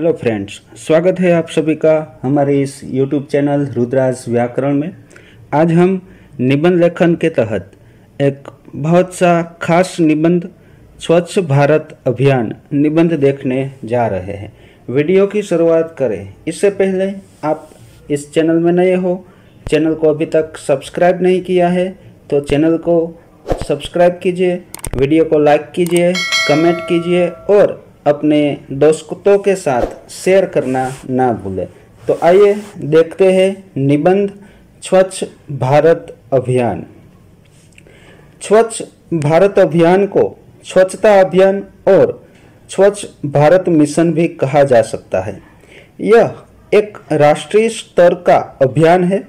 Hello friends, स्वागत है आप सभी का हमारे इस YouTube चैनल रुद्राज व्याकरण में। आज हम निबंध लेखन के तहत एक बहुत सा खास निबंध स्वच्छ भारत अभियान निबंध देखने जा रहे हैं। वीडियो की शुरुआत करें इससे पहले आप इस चैनल में नए हो, चैनल को अभी तक सब्सक्राइब नहीं किया है तो चैनल को सब्सक्राइब कीजिए, वीडियो को लाइक कीजिए, कमेंट कीजिए और अपने दोस्तों के साथ शेयर करना ना भूलें। तो आइए देखते हैं निबंध स्वच्छ भारत अभियान। स्वच्छ भारत अभियान को स्वच्छता अभियान और स्वच्छ भारत मिशन भी कहा जा सकता है। यह एक राष्ट्रीय स्तर का अभियान है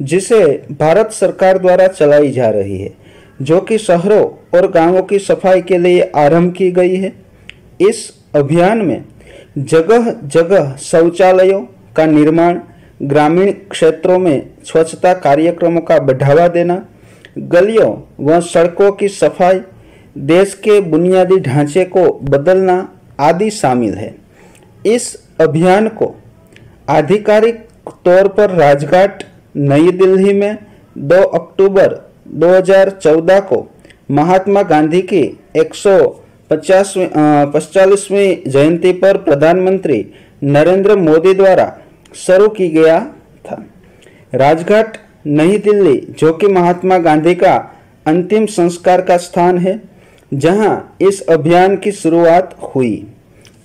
जिसे भारत सरकार द्वारा चलाई जा रही है, जो कि शहरों और गांवों की सफाई के लिए आरंभ की गई है। इस अभियान में जगह जगह शौचालयों का निर्माण, ग्रामीण क्षेत्रों में स्वच्छता कार्यक्रमों का बढ़ावा देना, गलियों व सड़कों की सफाई, देश के बुनियादी ढांचे को बदलना आदि शामिल है। इस अभियान को आधिकारिक तौर पर राजघाट नई दिल्ली में 2 अक्टूबर 2014 को महात्मा गांधी की 145वीं जयंती पर प्रधानमंत्री नरेंद्र मोदी द्वारा शुरू की गया था। राजघाट नई दिल्ली, जो कि महात्मा गांधी का अंतिम संस्कार का स्थान है, जहां इस अभियान की शुरुआत हुई।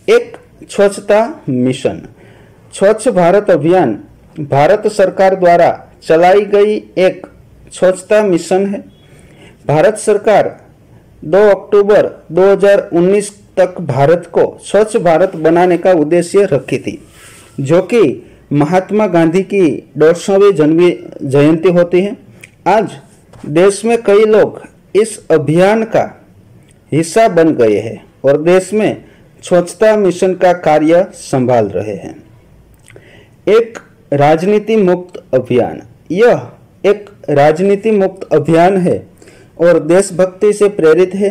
एक स्वच्छता मिशन। स्वच्छ भारत अभियान भारत सरकार द्वारा चलाई गई एक स्वच्छता मिशन है। भारत सरकार 2 अक्टूबर 2019 तक भारत को स्वच्छ भारत बनाने का उद्देश्य रखी थी, जो कि महात्मा गांधी की 150वीं जन्म जयंती होती है। आज देश में कई लोग इस अभियान का हिस्सा बन गए हैं और देश में स्वच्छता मिशन का कार्य संभाल रहे हैं। एक राजनीति मुक्त अभियान। यह एक राजनीति मुक्त अभियान है और देशभक्ति से प्रेरित है।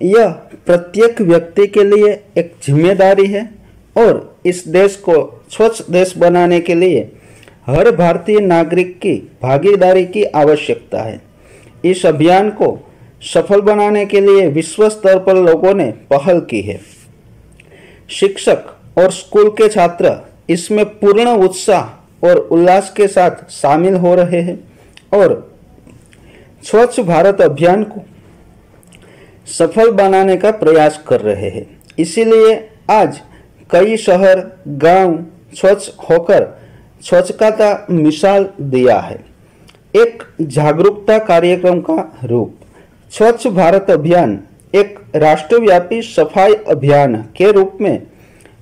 यह प्रत्येक व्यक्ति के लिए एक जिम्मेदारी है और इस देश को स्वच्छ देश बनाने के लिए हर भारतीय नागरिक की भागीदारी की आवश्यकता है। इस अभियान को सफल बनाने के लिए विश्व स्तर पर लोगों ने पहल की है। शिक्षक और स्कूल के छात्र इसमें पूर्ण उत्साह और उल्लास के साथ शामिल हो रहे हैं और स्वच्छ भारत अभियान को सफल बनाने का प्रयास कर रहे हैं। इसीलिए आज कई शहर, गांव स्वच्छ होकर स्वच्छता का मिसाल दिया है। एक जागरूकता कार्यक्रम का रूप। स्वच्छ भारत अभियान एक राष्ट्रव्यापी सफाई अभियान के रूप में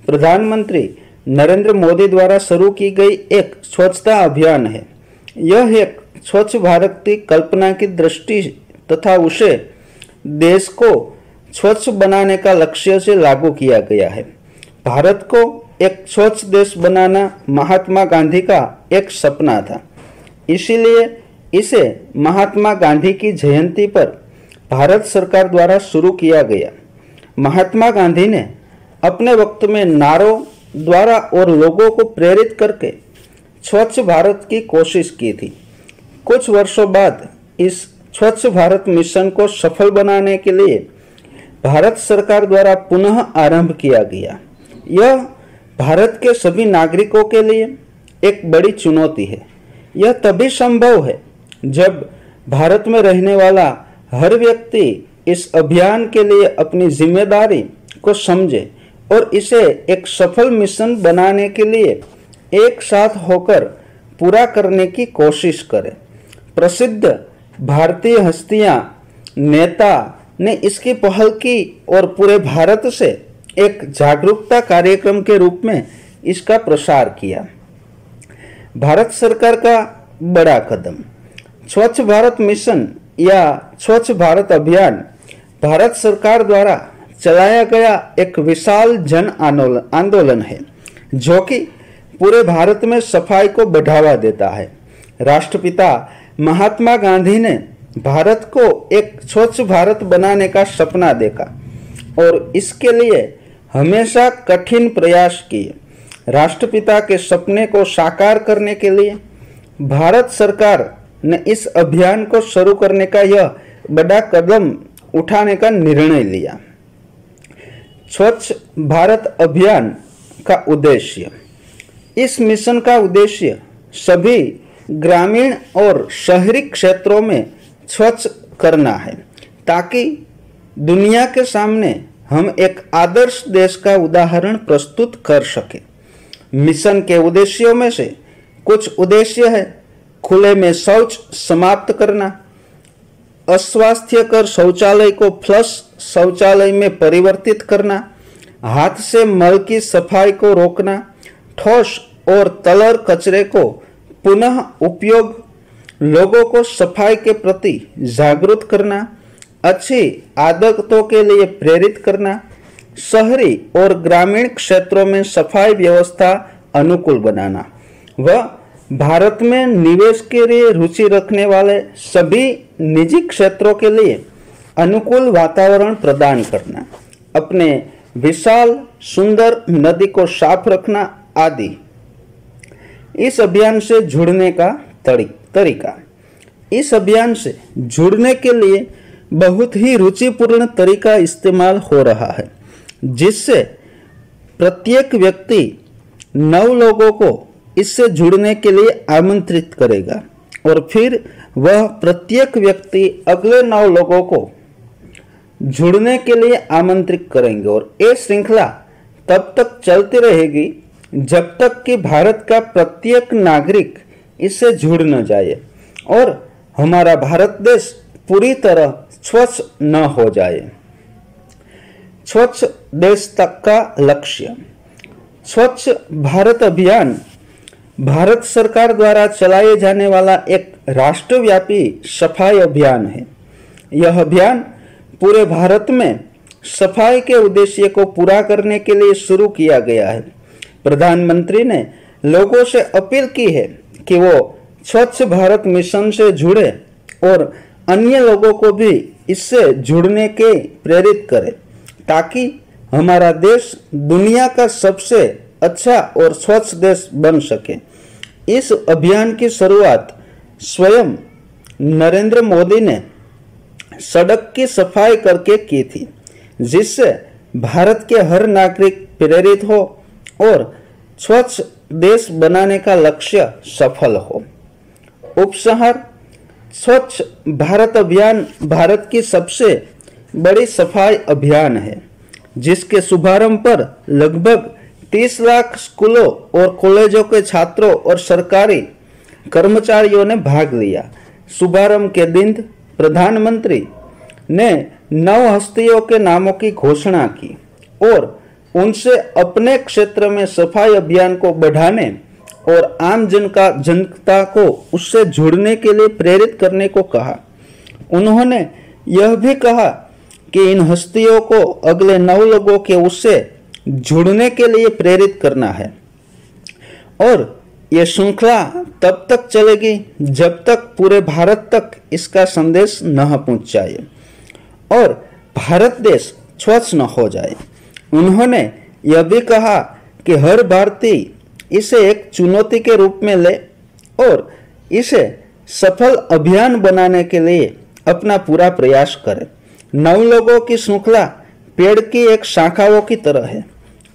प्रधानमंत्री नरेंद्र मोदी द्वारा शुरू की गई एक स्वच्छता अभियान है। यह एक स्वच्छ भारत की कल्पना की दृष्टि तथा उसे देश को स्वच्छ बनाने का लक्ष्य से लागू किया गया है। भारत को एक स्वच्छ देश बनाना महात्मा गांधी का एक सपना था। इसीलिए इसे महात्मा गांधी की जयंती पर भारत सरकार द्वारा शुरू किया गया। महात्मा गांधी ने अपने वक्त में नारों द्वारा और लोगों को प्रेरित करके स्वच्छ भारत की कोशिश की थी। कुछ वर्षों बाद इस स्वच्छ भारत मिशन को सफल बनाने के लिए भारत सरकार द्वारा पुनः आरंभ किया गया। यह भारत के सभी नागरिकों के लिए एक बड़ी चुनौती है। यह तभी संभव है जब भारत में रहने वाला हर व्यक्ति इस अभियान के लिए अपनी जिम्मेदारी को समझे और इसे एक सफल मिशन बनाने के लिए एक साथ होकर पूरा करने की कोशिश करे। प्रसिद्ध भारतीय हस्तियां, नेता ने इसकी पहल की और पूरे भारत से एक जागरूकता कार्यक्रम के रूप में इसका प्रसार किया। भारत सरकार का बड़ा कदम। स्वच्छ भारत मिशन या स्वच्छ भारत अभियान भारत सरकार द्वारा चलाया गया एक विशाल जन आंदोलन है, जो कि पूरे भारत में सफाई को बढ़ावा देता है। राष्ट्रपिता महात्मा गांधी ने भारत को एक स्वच्छ भारत बनाने का सपना देखा और इसके लिए हमेशा कठिन प्रयास किए। राष्ट्रपिता के सपने को साकार करने के लिए भारत सरकार ने इस अभियान को शुरू करने का यह बड़ा कदम उठाने का निर्णय लिया। स्वच्छ भारत अभियान का उद्देश्य। इस मिशन का उद्देश्य सभी ग्रामीण और शहरी क्षेत्रों में स्वच्छ करना है, ताकि दुनिया के सामने हम एक आदर्श देश का उदाहरण प्रस्तुत कर सके। मिशन के उद्देश्यों में से कुछ उद्देश्य है: खुले में शौच समाप्त करना, अस्वास्थ्यकर शौचालय को फ्लश शौचालय में परिवर्तित करना, हाथ से मल की सफाई को रोकना, ठोस और तलर कचरे को पुनः उपयोग, लोगों को सफाई के प्रति जागरूक करना, अच्छी आदतों के लिए प्रेरित करना, शहरी और ग्रामीण क्षेत्रों में सफाई व्यवस्था अनुकूल बनाना व भारत में निवेश के लिए रुचि रखने वाले सभी निजी क्षेत्रों के लिए अनुकूल वातावरण प्रदान करना, अपने विशाल सुंदर नदी को साफ रखना आदि। इस अभियान से जुड़ने का तरीका। इस अभियान से जुड़ने के लिए बहुत ही रुचिपूर्ण तरीका इस्तेमाल हो रहा है, जिससे प्रत्येक व्यक्ति 9 लोगों को इससे जुड़ने के लिए आमंत्रित करेगा और फिर वह प्रत्येक व्यक्ति अगले 9 लोगों को जुड़ने के लिए आमंत्रित करेंगे और ये श्रृंखला तब तक चलती रहेगी जब तक कि भारत का प्रत्येक नागरिक इससे जुड़ न जाए और हमारा भारत देश पूरी तरह स्वच्छ न हो जाए। स्वच्छ देश तक का लक्ष्य। स्वच्छ भारत अभियान भारत सरकार द्वारा चलाए जाने वाला एक राष्ट्रव्यापी सफाई अभियान है। यह अभियान पूरे भारत में सफाई के उद्देश्य को पूरा करने के लिए शुरू किया गया है। प्रधानमंत्री ने लोगों से अपील की है कि वो स्वच्छ भारत मिशन से जुड़े और अन्य लोगों को भी इससे जुड़ने के प्रेरित करें, ताकि हमारा देश दुनिया का सबसे अच्छा और स्वच्छ देश बन सके। इस अभियान की शुरुआत स्वयं नरेंद्र मोदी ने सड़क की सफाई करके की थी, जिससे भारत के हर नागरिक प्रेरित हो और स्वच्छ देश बनाने का लक्ष्य सफल हो। उपसंहार। स्वच्छ भारत अभियान भारत की सबसे बड़ी सफाई अभियान है, जिसके शुभारंभ पर लगभग 30 लाख स्कूलों और कॉलेजों के छात्रों और सरकारी कर्मचारियों ने भाग लिया। शुभारंभ के दिन प्रधानमंत्री ने 9 हस्तियों के नामों की घोषणा की और उनसे अपने क्षेत्र में सफाई अभियान को बढ़ाने और आम जनता को उससे जुड़ने के लिए प्रेरित करने को कहा। उन्होंने यह भी कहा कि इन हस्तियों को अगले 9 लोगों के उससे जुड़ने के लिए प्रेरित करना है और यह श्रृंखला तब तक चलेगी जब तक पूरे भारत तक इसका संदेश न पहुंच जाए और भारत देश स्वच्छ न हो जाए। उन्होंने यह भी कहा कि हर भारतीय इसे एक चुनौती के रूप में ले और इसे सफल अभियान बनाने के लिए अपना पूरा प्रयास करे। 9 लोगों की श्रृंखला पेड़ की एक शाखाओं की तरह है।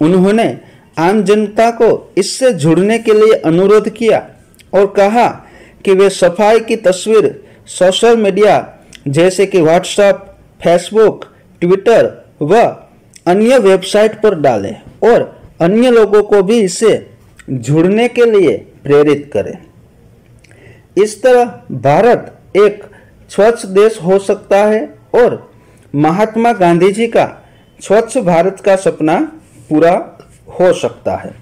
उन्होंने आम जनता को इससे जुड़ने के लिए अनुरोध किया और कहा कि वे सफाई की तस्वीर सोशल मीडिया जैसे कि व्हाट्सएप, फेसबुक, ट्विटर व अन्य वेबसाइट पर डालें और अन्य लोगों को भी इससे जुड़ने के लिए प्रेरित करें। इस तरह भारत एक स्वच्छ देश हो सकता है और महात्मा गांधी जी का स्वच्छ भारत का सपना पूरा हो सकता है।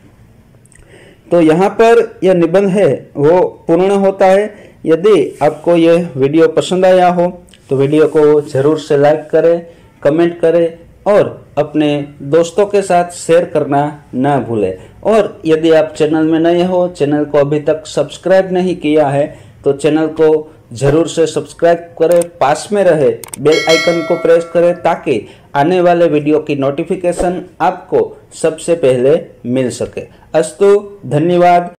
तो यहाँ पर यह निबंध है वो पूर्ण होता है। यदि आपको यह वीडियो पसंद आया हो तो वीडियो को जरूर से लाइक करें, कमेंट करें और अपने दोस्तों के साथ शेयर करना ना भूलें। और यदि आप चैनल में नए हो, चैनल को अभी तक सब्सक्राइब नहीं किया है तो चैनल को जरूर से सब्सक्राइब करें, पास में रहे बेल आइकन को प्रेस करें ताकि आने वाले वीडियो की नोटिफिकेशन आपको सबसे पहले मिल सके। अस्तु, धन्यवाद।